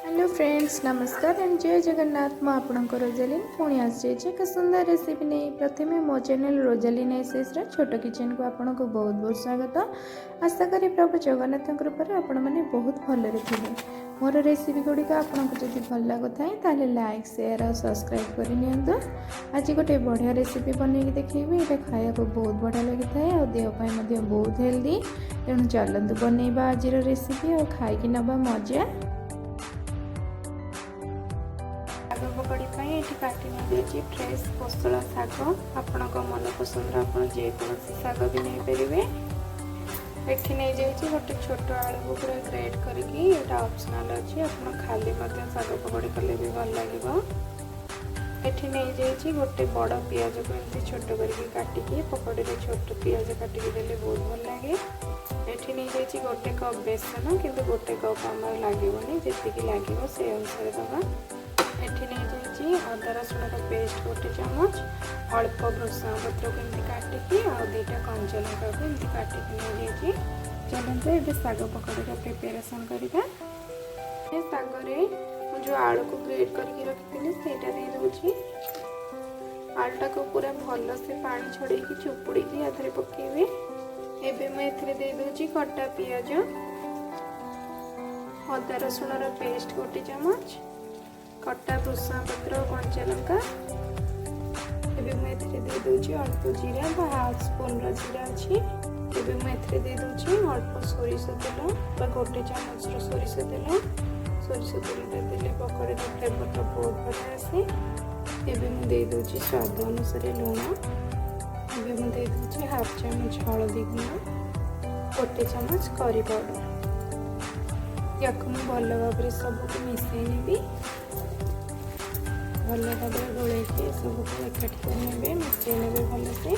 Hello friends, नमस्कार and जय जगन्नाथ। मु आपणकर रोजालीन पुणी आसी एक सुंदर रेसिपी नहीं। प्रथम मो चैनल रोजालीन एसएस छोट किचन को आपन को बहुत बहुत स्वागत। आशा करी प्रभु जगन्नाथ कृपा आपण मैंने बहुत भलरे थे। मोर रेसिपी गुड़िक आपको जब भल लगुए ताले लाइक शेयर और सब्सक्राइब करनी। आज गोटे बढ़िया रेसिपी बनैकी देखिए। ये खाया को बहुत बढ़िया लगी था और देहपाई बहुत हेल्दी। तेणु चलतु बनैबा आज रेसिपी और खाई नवा मजा। शाग पकड़ी ये काटी नहीं फ्रेश कोसला शाग। आपण मन पसंद आप जेकोसी शाग भी नहीं पारे। ये नहीं जाइए गोटे छोट आलू को पूरा ग्रेट करके ऑप्शनल अच्छी। आप खाली शाग पकड़ी कले भी भल लगे। ये नहीं जाइए गोटे बड़ पियाज को एमती छोट करके काटिकी पकड़ी छोट पियाज काटिकी देले बहुत भल लगे। ये नहीं जाइए गोटे कप बेसन किंतु गोटे कप आम लगे जी लगे से अनुसार दबा। ये नहीं जाइए अदा रसुण पेस्ट गोटे चमच, अल्प भृषण पत्र को एमती काटिकी आ दुईटा कंचा लंका को एमती काटिकी नहीं जाइए। चलते ये शाग पकड़ प्रिपेरेसन करवा। शागे जो आलू को ग्रेट करके रखी सेटा दे दूची। आलूटा को पूरा भल से पानी छड़े चुपुड़ी आधे पकेबे। एबे मैं एथिरे दे दूची कटा पियाज, अदा रसुण पेस्ट गोटे चमच, कटा भृषण पत्र कंचा लंका। एबे मैं एथिरे दे दूची अल्प जीरा बा हाफ स्पून जीरा अच्छी। एबे मैं एथिरे दे दूची अल्प सोरिष तेल बा गोटे चमच सोरिष तेल। सोरिष तेल देले पकड़े फ्लेवरटा बहुत बढ़िया आसे। एबे मैं दे दूची स्वाद अनुसार लुण। एबे मैं दे दूची हाफ चमच हल्दी गुण, गोटे चमच करी पाउडर। या भल भाव सबको मिसई नेबी। भल भाव गोल सबको एकाठी कर मिसई ने भलसे।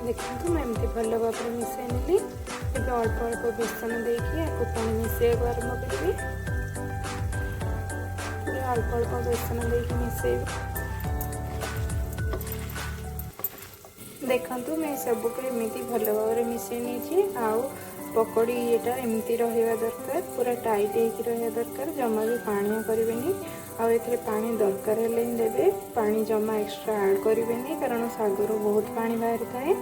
देखो मैं एमती भल भाव मिसई नेली। एबे अल्प अल्प बेसन देकी पानी मिसई आरंभ करी। पूरा अल्प अल्प बेसन देकी मिसई। देखु मैं सबको एमती भल भाव मिसई नहीं। आउ पकड़ी ये एमती रहा दरकार, पूरा टाइट हो रहा दरकार। जमा भी पानिया करें। आउ पानी दरकार हेले देवे। पानी जमा एक्स्ट्रा ऐड करें कारण शागर बहुत पानी बाहरी थाए।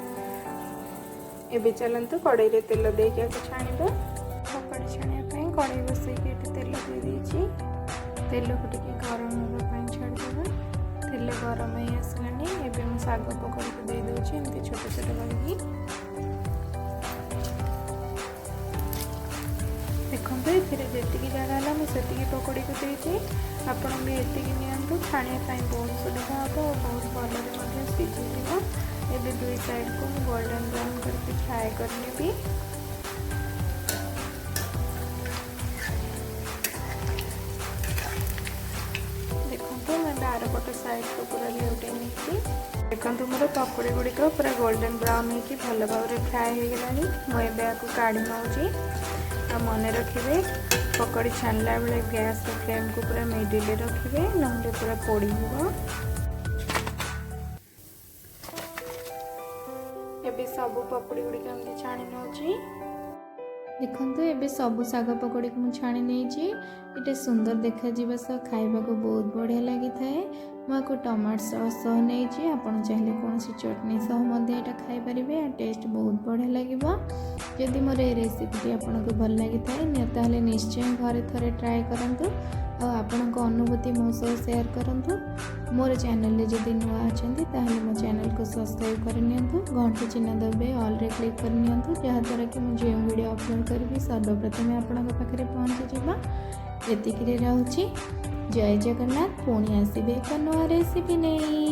एबे चलते कड़ाई रे तेल देके छाणीबा। पकड़ी छाणिया कड़ाई बसई तेल दे देछि। तेल को टिके गरम होगा छाड़देबा। तेल गरम हो आसलानी। एबे मैं शाग पकड़ी को दे दूछि एमती छोट छोट करके। देखो ये जी जगह मुझे पकड़ी को देती। आपड़ भी ये नि छाणिया बहुत सुविधा हम और बहुत भल सीझी। एबे दुई साइड को गोल्डन ब्राउन करके फ्राए करनी। देखो मैं बार पट साइड को पूरा लेउटे नहीं। देखो मोर पकड़ी गुड़िक पूरा गोल्डन ब्राउन हो भल भाव फ्राए हो गलानी। मुझे काढ़ी नौची। मन रखिए पकड़ी छाणला बेले गैस फ्लेम को पूरा मिडिल रखिए ना पूरा पोड़ी। एबे सब पकड़ी गुड़िक एमती छाणी नौची। देखो ये सब शाग पकड़ी को छाणी नहीं। ये सुंदर देखा सह खाइबा को बहुत बढ़िया लगी थाए। मुझे टमाटो सॉस सह नहीं। आपड़ चाहिए कौन चटनी सह खाईपारे। टेस्ट बहुत बढ़िया लगे। जदि मोर ये रेसिपी आपको भल लगी था निश्चय घरे थरे ट्राए करूँ। आपण अनुभूति मो सह शेयर करूँ। मोर चैनल जदि नुआ अच्छा मो चैनल को सब्सक्राइब कर घंटी चिन्ह दबे ऑल रे क्लिक कर जहाँद्वारा कि मुझे जो वीडियो अपलोड करी सर्वप्रथम आपण पाखे पहुँची जावा। एतिक रहुछि। जय जगन्नाथ। पुणी आसबे एक नवा रेसिपी नहीं।